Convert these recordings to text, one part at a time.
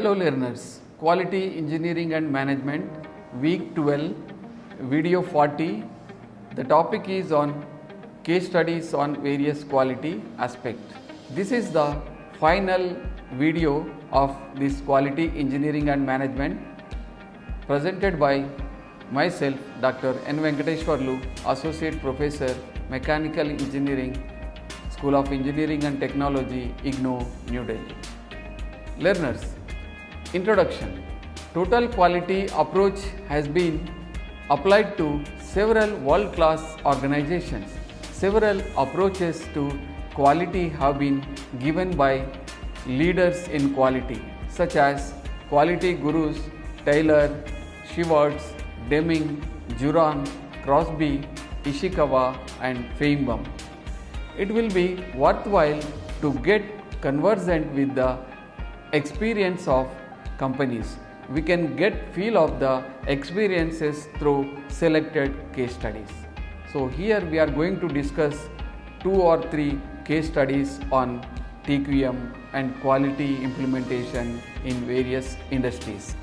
Hello learners, Quality Engineering and Management, Week 12, Video 40. The topic is on case studies on various quality aspects. This is the final video of this Quality Engineering and Management presented by myself, Dr. N. Venkateshwarlu, Associate Professor, Mechanical Engineering, School of Engineering and Technology, IGNOU, New Delhi. Learners, Introduction. Total quality approach has been applied to several world-class organizations. Several approaches to quality have been given by leaders in quality such as quality gurus Taylor, Schwartz, Deming, Juran, Crosby, Ishikawa and Feinbaum. It will be worthwhile to get conversant with the experience of companies. We can get feel of the experiences through selected case studies. So here we are going to discuss 2 or 3 case studies on TQM and quality implementation in various industries.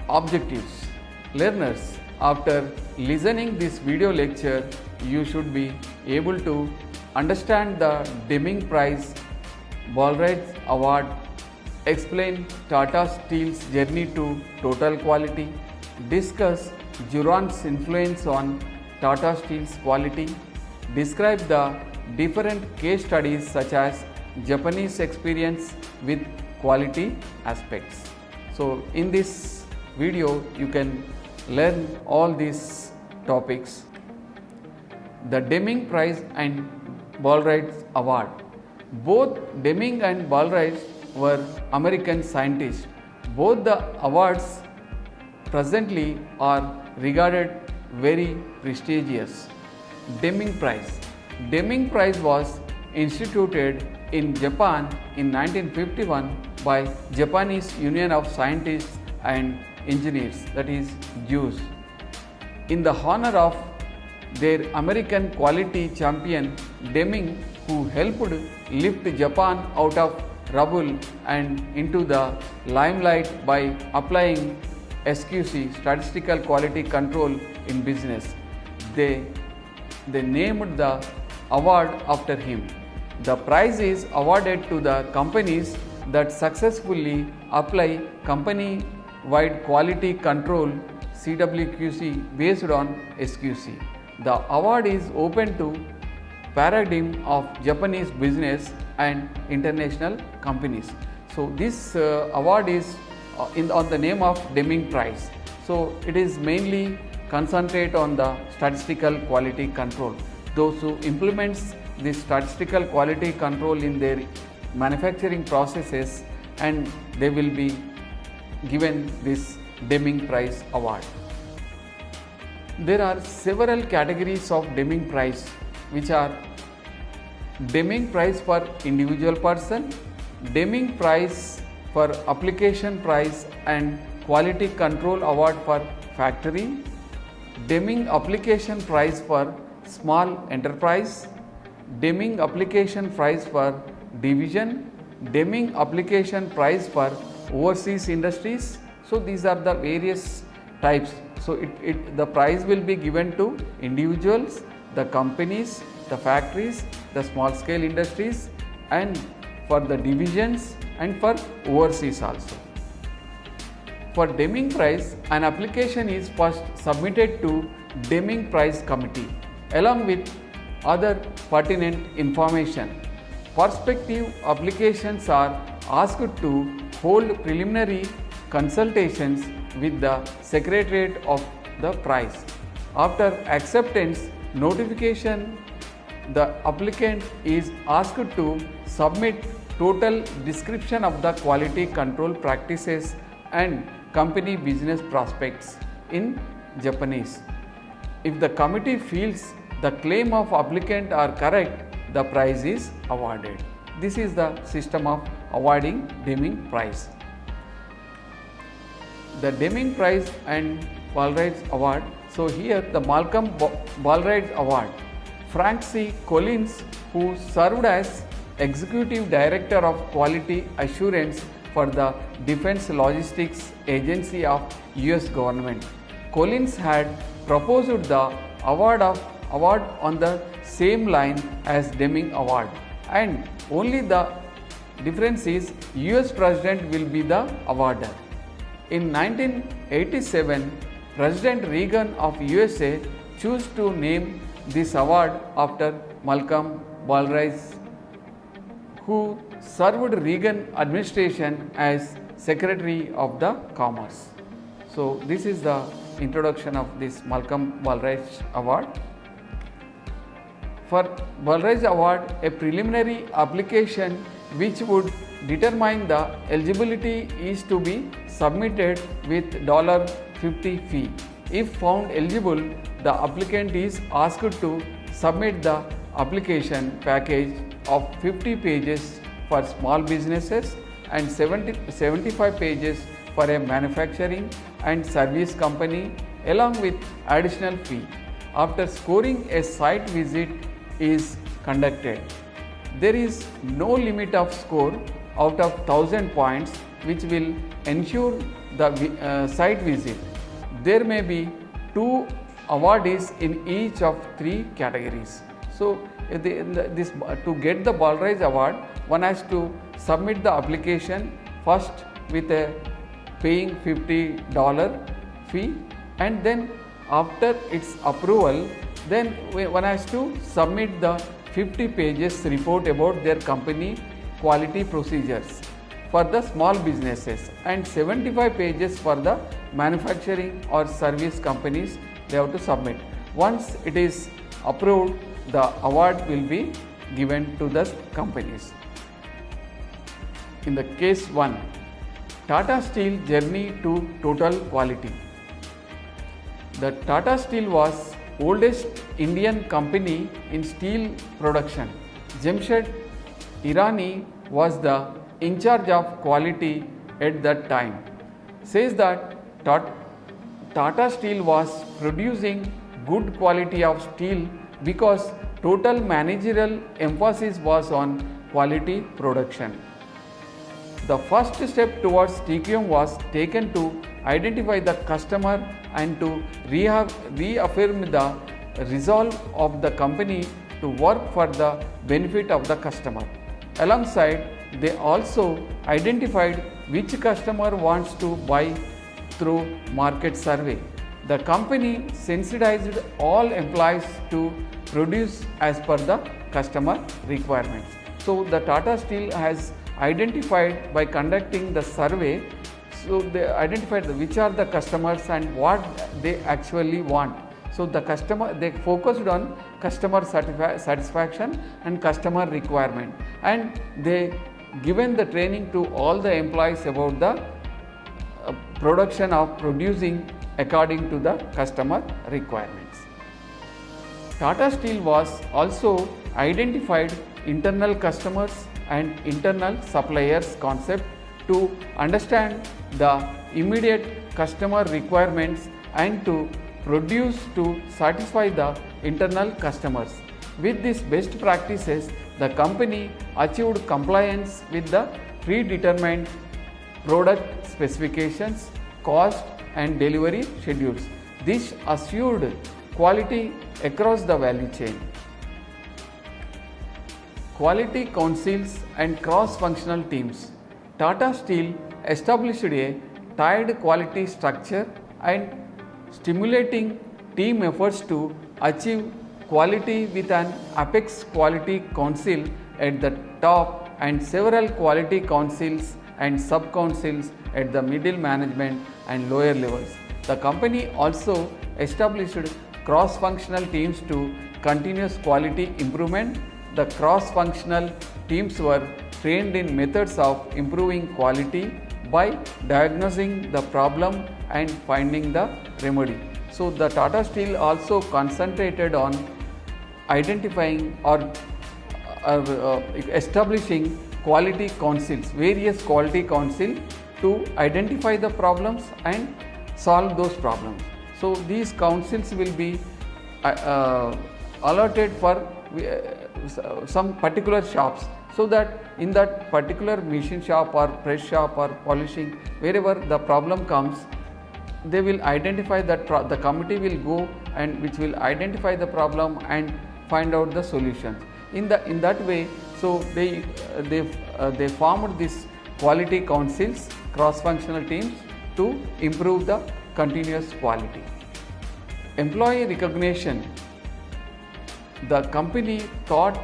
Objectives. Learners, after listening this video lecture, you should be able to understand the Deming Prize, Ballwright Award, explain Tata Steel's journey to total quality, discuss Juran's influence on Tata Steel's quality, describe the different case studies such as Japanese experience with quality aspects. So in this video you can learn all these topics. The Deming Prize and Ballwright Award. Both Deming and Ballwright were American scientists. Both the awards presently are regarded very prestigious. Deming Prize. Deming Prize was instituted in Japan in 1951 by Japanese Union of Scientists and Engineers, that is JUS, in the honor of their American quality champion Deming, who helped lift Japan out of rubble and into the limelight by applying SQC, statistical quality control, in business. They named the award after him. The prize is awarded to the companies that successfully apply company-wide quality control CWQC based on SQC. The award is open to paradigm of Japanese business and international companies. So this award is on the name of Deming Prize. So it is mainly concentrate on the statistical quality control. Those who implements this statistical quality control in their manufacturing processes, and they will be given this Deming Prize award. There are several categories of Deming Prize, which are Deming Prize for individual person, Deming Prize for application prize and quality control award for factory, Deming Application Prize for small enterprise, Deming Application Prize for division, Deming Application Prize for overseas industries. So these are the various types. So the prize will be given to individuals, the companies, the factories, the small scale industries, and for the divisions and for overseas also. For Deming Prize, an application is first submitted to Deming Prize Committee along with other pertinent information. Prospective applications are asked to hold preliminary consultations with the Secretariat of the prize. After acceptance notification, the applicant is asked to submit total description of the quality control practices and company business prospects in Japanese. If the committee feels the claim of applicant are correct, the prize is awarded. This is the system of awarding Deming Prize. The Deming Prize and Ballwright Award. So here the Malcolm Ballwright Award. Frank C. Collins, who served as Executive Director of Quality Assurance for the Defense Logistics Agency of US government. Collins had proposed the award on the same line as Deming Award, and only the difference is US President will be the awarder. In 1987, President Reagan of USA chose to name this award after Malcolm Baldrige, who served Reagan administration as Secretary of the Commerce. So this is the introduction of this Malcolm Baldrige Award. For Baldrige Award, a preliminary application which would determine the eligibility is to be submitted with $50 fee. If found eligible, the applicant is asked to submit the application package of 50 pages for small businesses and 75 pages for a manufacturing and service company along with additional fee. After scoring, a site visit is conducted. There is no limit of score out of 1000 points which will ensure the site visit. There may be 2 awardees in each of 3 categories. So to get the Baldrige Award, one has to submit the application first with a paying $50 fee, and then after its approval, then one has to submit the 50 pages report about their company quality procedures for the small businesses and 75 pages for the manufacturing or service companies they have to submit. Once it is approved, the award will be given to the companies. In the case 1, Tata Steel journey to total quality. The Tata Steel was oldest Indian company in steel production. Jamshed Irani was the in charge of quality at that time. Says that Tata Steel was producing good quality of steel because total managerial emphasis was on quality production. The first step towards TQM was taken to identify the customer and to reaffirm the resolve of the company to work for the benefit of the customer. Alongside, they also identified which customer wants to buy through market survey. The company sensitized all employees to produce as per the customer requirements. So the Tata Steel has identified by conducting the survey, so they identified which are the customers and what they actually want. So they focused on customer satisfaction and customer requirement, and they given the training to all the employees about the production of producing according to the customer requirements. Tata Steel was also identified internal customers and internal suppliers concept to understand the immediate customer requirements and to produce to satisfy the internal customers. With these best practices, the company achieved compliance with the predetermined product specifications, cost and delivery schedules. This assured quality across the value chain. Quality councils and cross-functional teams. Tata Steel established a tiered quality structure and stimulating team efforts to achieve quality with an apex quality council at the top and several quality councils and sub-councils at the middle management and lower levels. The company also established cross-functional teams to continuous quality improvement. The cross-functional teams were trained in methods of improving quality by diagnosing the problem and finding the remedy. So the Tata Steel also concentrated on identifying or establishing quality councils, various quality councils to identify the problems and solve those problems. So these councils will be allotted for some particular shops. so that in that particular machine shop or press shop or polishing, wherever the problem comes, they will identify that the committee will go and which will identify the problem and find out the solutions. In that way, so they formed this quality councils, cross-functional teams to improve the continuous quality. Employee recognition. The company thought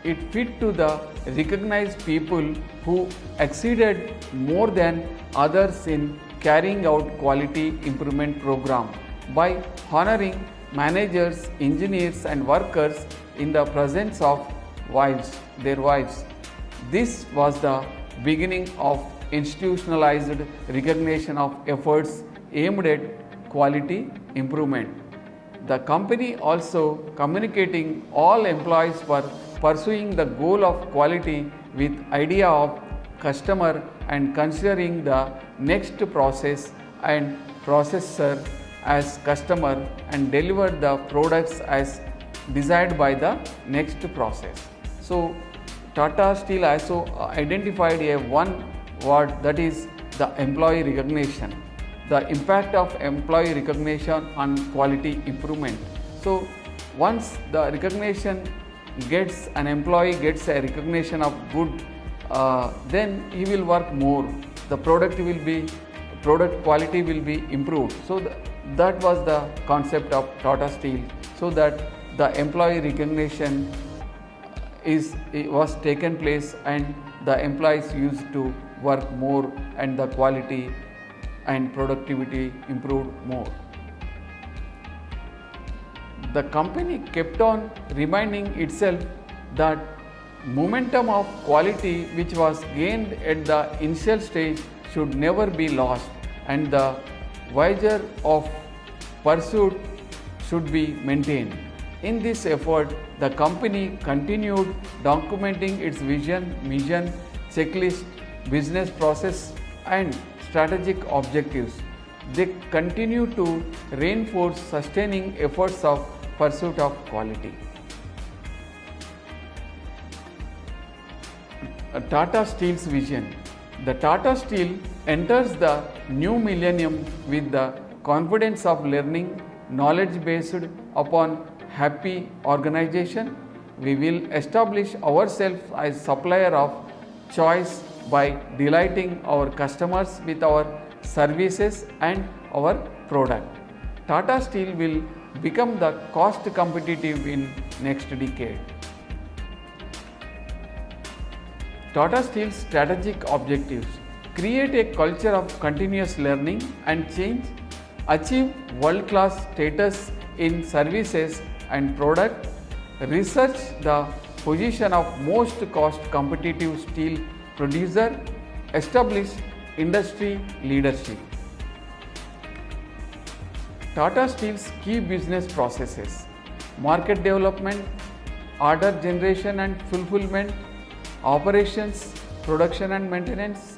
it fit to the recognized people who exceeded more than others in carrying out quality improvement program by honoring managers, engineers and workers in the presence of their wives. This was the beginning of institutionalized recognition of efforts aimed at quality improvement. The company also communicating all employees for pursuing the goal of quality with idea of customer and considering the next process and processor as customer and deliver the products as desired by the next process. So Tata Steel also identified a one word, that is the employee recognition. The impact of employee recognition on quality improvement. So once the recognition gets, an employee gets a recognition of good, then he will work more. The product quality will be improved. So that was the concept of Tata Steel, so that the employee recognition was taken place and the employees used to work more and the quality and productivity improved more. The company kept on reminding itself that momentum of quality which was gained at the initial stage should never be lost, and the vigor of pursuit should be maintained. In this effort, the company continued documenting its vision, mission, checklist, business process and strategic objectives. They continue to reinforce sustaining efforts of pursuit of quality. Tata Steel's vision. The Tata Steel enters the new millennium with the confidence of learning, knowledge based upon happy organization. We will establish ourselves as supplier of choice by delighting our customers with our services and our product. Tata Steel will become the cost competitive in next decade. Tata Steel's strategic objectives: create a culture of continuous learning and change, achieve world-class status in services and product, research the position of most cost competitive steel producer, establish industry leadership. Tata Steel's key business processes: market development, order generation and fulfillment, operations, production and maintenance,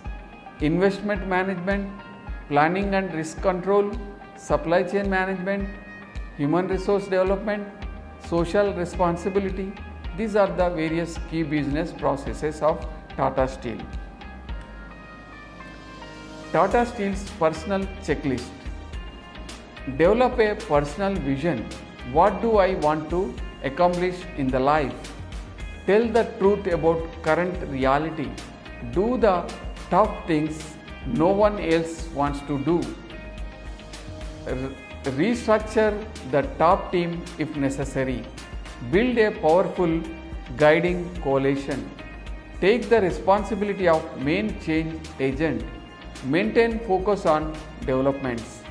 investment management, planning and risk control, supply chain management, human resource development, social responsibility. These are the various key business processes of Tata Steel. Tata Steel's personal checklist. Develop a personal vision. What do I want to accomplish in the life? Tell the truth about current reality. Do the tough things no one else wants to do. Restructure the top team if necessary. Build a powerful guiding coalition. Take the responsibility of main change agent. Maintain focus on developments.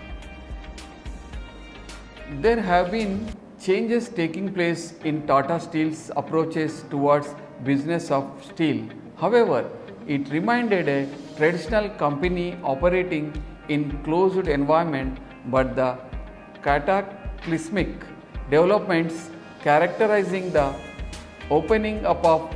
There have been changes taking place in Tata Steel's approaches towards business of steel. However, it remained a traditional company operating in closed environment, but the cataclysmic developments characterizing the opening up of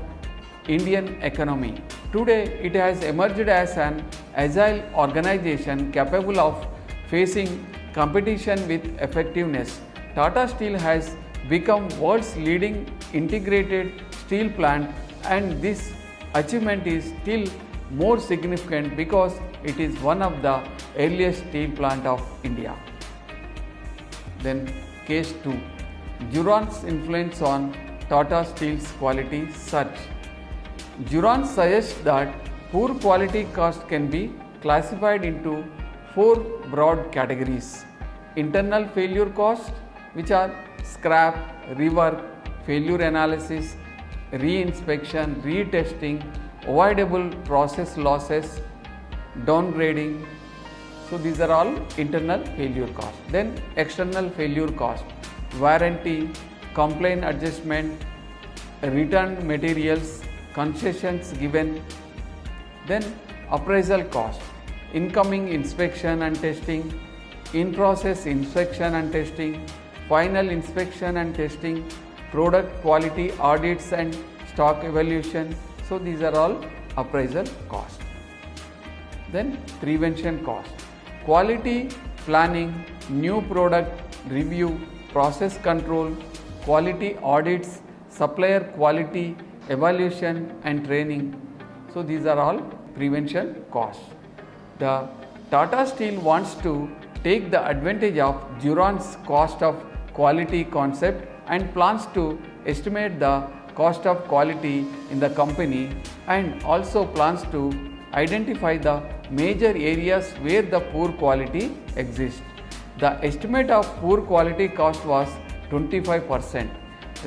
Indian economy. Today, it has emerged as an agile organization capable of facing competition with effectiveness. Tata Steel has become world's leading integrated steel plant, and this achievement is still more significant because it is one of the earliest steel plant of India. Then case 2, Juron's influence on Tata Steel's quality search. Juron suggests that poor quality cost can be classified into 4 broad categories: internal failure cost, which are scrap, rework, failure analysis, re-inspection, retesting, avoidable process losses, downgrading. So these are all internal failure cost. Then external failure cost, warranty, complaint adjustment, returned materials, concessions given. Then appraisal cost, incoming inspection and testing, in-process inspection and testing, final inspection and testing, product quality audits and stock evaluation. So these are all appraisal cost. Then prevention cost, quality planning, new product review, process control, quality audits, supplier quality evaluation and training. So these are all prevention costs. The Tata Steel wants to take the advantage of Juron's cost of quality concept and plans to estimate the cost of quality in the company, and also plans to identify the major areas where the poor quality exists. The estimate of poor quality cost was 25%.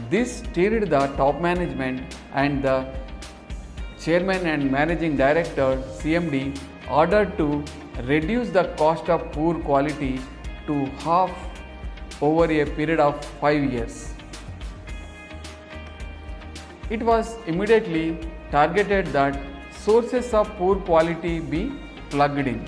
This stirred the top management, and the chairman and managing director CMD ordered to reduce the cost of poor quality to half over a period of 5 years. It was immediately targeted that sources of poor quality be plugged in.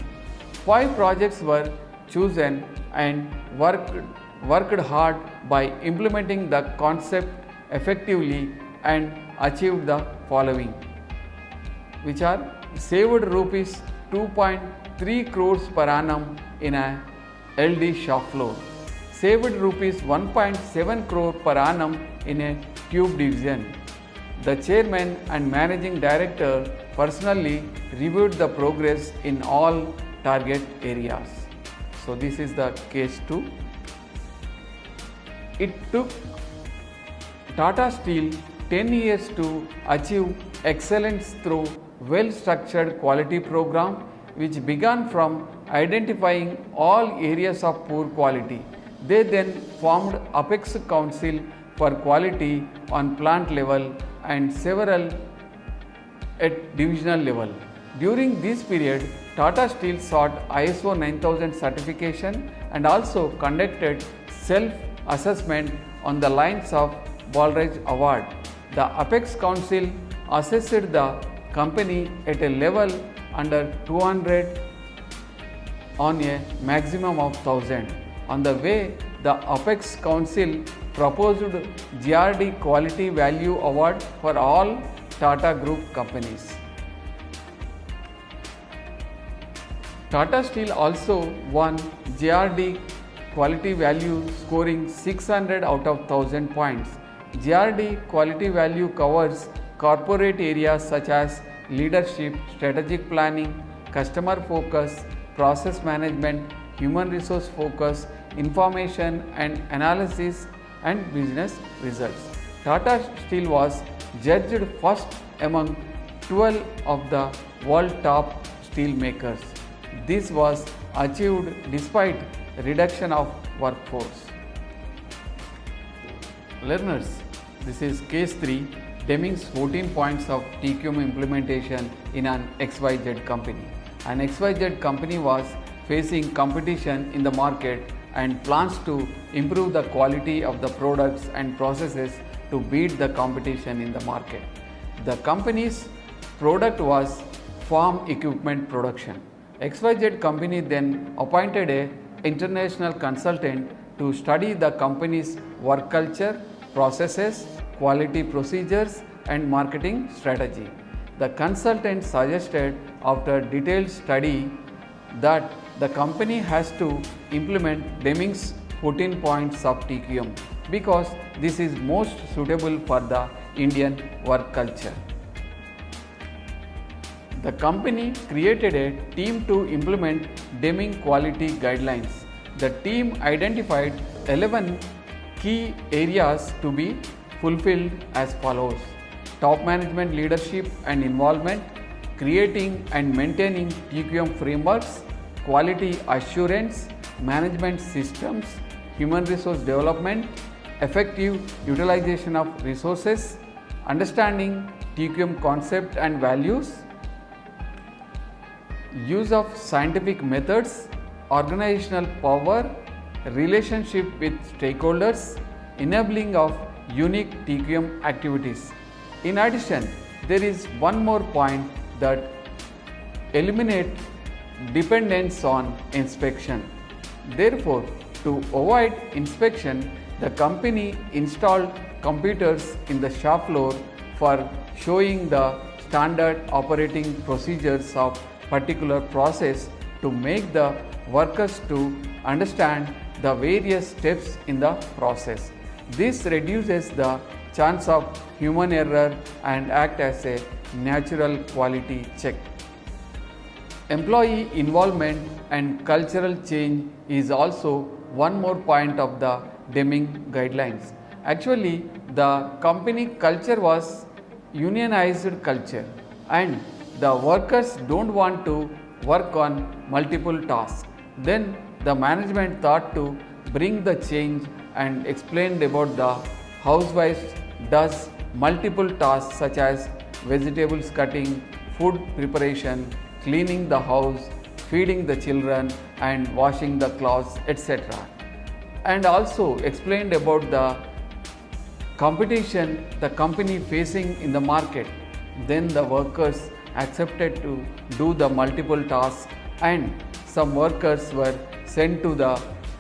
5 projects were chosen and worked hard by implementing the concept effectively, and achieved the following, which are saved rupees 2.3 crores per annum in a LD shop floor, saved rupees 1.7 crore per annum in a tube division. The chairman and managing director personally reviewed the progress in all target areas. So this is the case 2. It took Tata Steel 10 years to achieve excellence through well-structured quality program, which began from identifying all areas of poor quality. They then formed Apex Council for quality on plant level and several at divisional level. During this period, Tata Steel sought ISO 9000 certification and also conducted self-assessment on the lines of Baldrige Award. The Apex Council assessed the company at a level under 200 on a maximum of 1000. On the way, the Apex Council proposed GRD Quality Value Award for all Tata Group companies. Tata Steel also won GRD Quality Value, scoring 600 out of 1000 points. GRD Quality Value covers corporate areas such as leadership, strategic planning, customer focus, process management, human resource focus, information and analysis, and business results. Tata Steel was judged first among 12 of the world top steel makers. This was achieved despite reduction of workforce. Learners, this is case 3, Deming's 14 points of TQM implementation in an XYZ company. An XYZ company was facing competition in the market and plans to improve the quality of the products and processes to beat the competition in the market. The company's product was farm equipment production. XYZ company then appointed an international consultant to study the company's work culture, processes, quality procedures, and marketing strategy. The consultant suggested, after detailed study, that the company has to implement Deming's 14 points of TQM because this is most suitable for the Indian work culture. The company created a team to implement Deming quality guidelines. The team identified 11 key areas to be fulfilled as follows: top management leadership and involvement, creating and maintaining TQM frameworks, quality assurance, management systems, human resource development, effective utilization of resources, understanding TQM concept and values, use of scientific methods, organizational power, relationship with stakeholders, enabling of unique TQM activities. In addition, there is one more point that eliminate dependence on inspection. Therefore, to avoid inspection, the company installed computers in the shop floor for showing the standard operating procedures of particular process to make the workers to understand the various steps in the process. This reduces the chance of human error and act as a natural quality check. Employee involvement and cultural change is also one more point of the Deming guidelines. Actually, the company culture was unionized culture, and the workers don't want to work on multiple tasks. Then the management thought to bring the change and explained about the housewives does multiple tasks such as vegetables cutting, food preparation, cleaning the house, feeding the children and washing the clothes, etc. And also explained about the competition the company facing in the market. Then the workers accepted to do the multiple tasks, and some workers were sent to the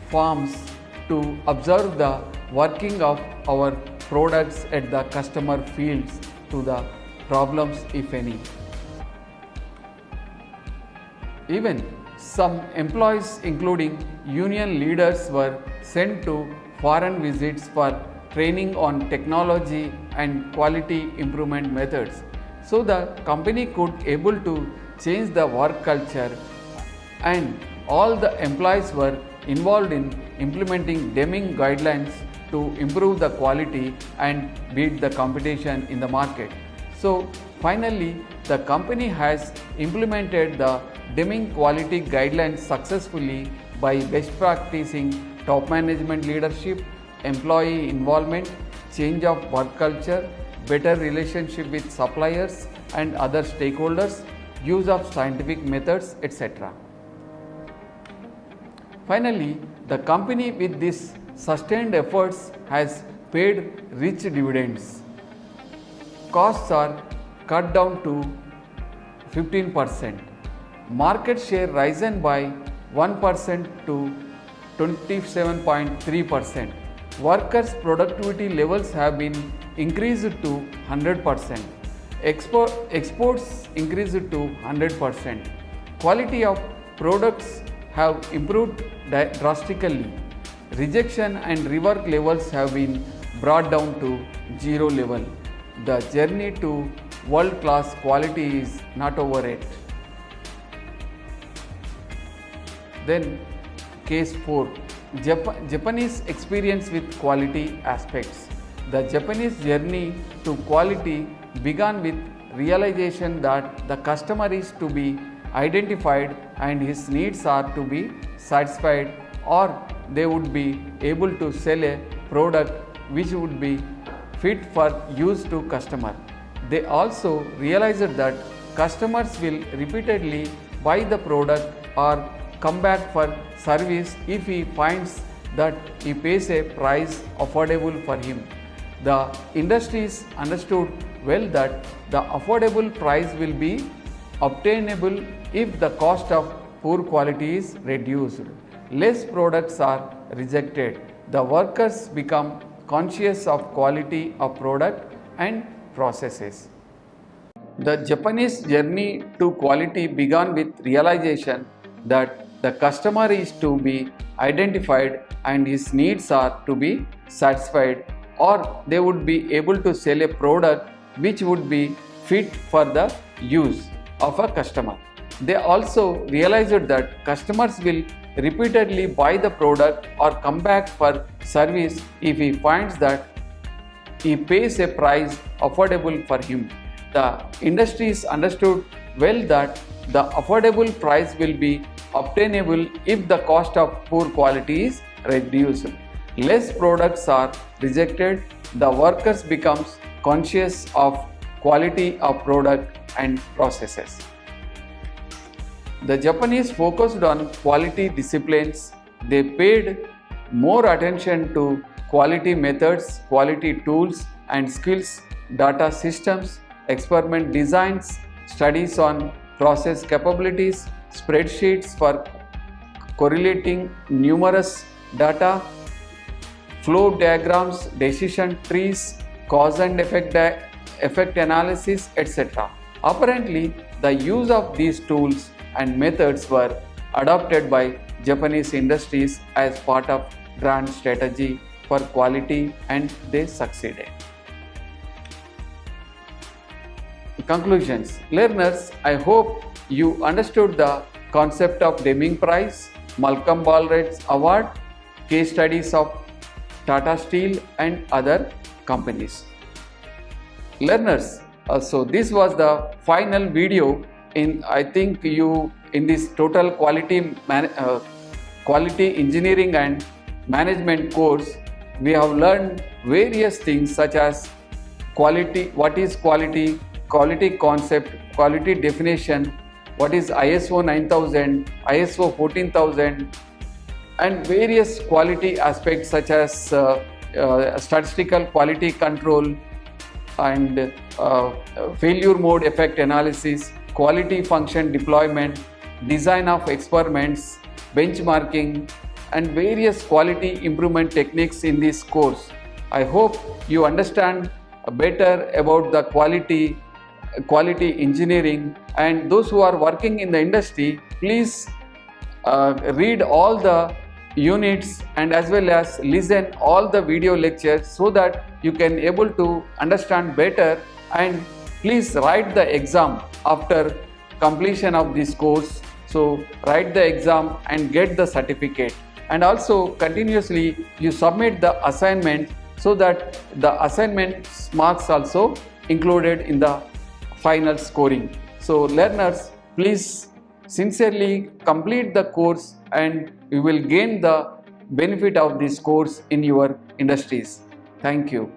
farms to observe the working of our products at the customer fields to the problems if any. Even some employees including union leaders were sent to foreign visits for training on technology and quality improvement methods, so the company could able to change the work culture, and all the employees were involved in implementing Deming guidelines to improve the quality and beat the competition in the market. So finally, the company has implemented the Deming quality guidelines successfully by best practicing top management leadership, employee involvement, change of work culture, better relationship with suppliers and other stakeholders, use of scientific methods, etc. Finally, the company with these sustained efforts has paid rich dividends. Costs are cut down to 15%. Market share risen by 1% to 27.3%. Workers' productivity levels have been increased to 100%. Exports increased to 100%. Quality of products have improved drastically. Rejection and rework levels have been brought down to zero level. The journey to world-class quality is not over yet. Then case 4, Japanese experience with quality aspects. The Japanese journey to quality began with realization that the customer is to be identified and his needs are to be satisfied, or they would be able to sell a product which would be fit for use to customer. They also realized that customers will repeatedly buy the product or come back for service if he finds that he pays a price affordable for him. The industries understood well that the affordable price will be obtainable if the cost of poor quality is reduced. Less products are rejected. The workers become conscious of quality of product and processes. The Japanese journey to quality began with realization that the customer is to be identified and his needs are to be satisfied, or they would be able to sell a product which would be fit for the use, of a customer. They also realized that customers will repeatedly buy the product or come back for service if he finds that he pays a price affordable for him. The industries understood well that the affordable price will be obtainable if the cost of poor quality is reduced. Less products are rejected, the workers becomes conscious of quality of product and processes. The Japanese focused on quality disciplines. They paid more attention to quality methods, quality tools and skills, data systems, experiment designs, studies on process capabilities, spreadsheets for correlating numerous data, flow diagrams, decision trees, cause and effect analysis, etc. Apparently, the use of these tools and methods were adopted by Japanese industries as part of grand strategy for quality, and they succeeded. Conclusions. Learners, I hope you understood the concept of Deming Prize, Malcolm Baldrige Award, case studies of Tata Steel and other companies. Learners, so this was the final video in this total quality engineering and management course. We have learned various things such as quality, what is quality, quality concept, quality definition, what is ISO 9000, ISO 14000, and various quality aspects such as statistical quality control and failure mode effect analysis, quality function deployment, design of experiments, benchmarking, and various quality improvement techniques in this course. I hope you understand better about the quality engineering, and those who are working in the industry, please read all the units and as well as listen all the video lectures so that you can able to understand better, and please write the exam after completion of this course. So write the exam and get the certificate, and also continuously you submit the assignment so that the assignment marks also included in the final scoring. So learners, please sincerely complete the course and you will gain the benefit of this course in your industries. Thank you.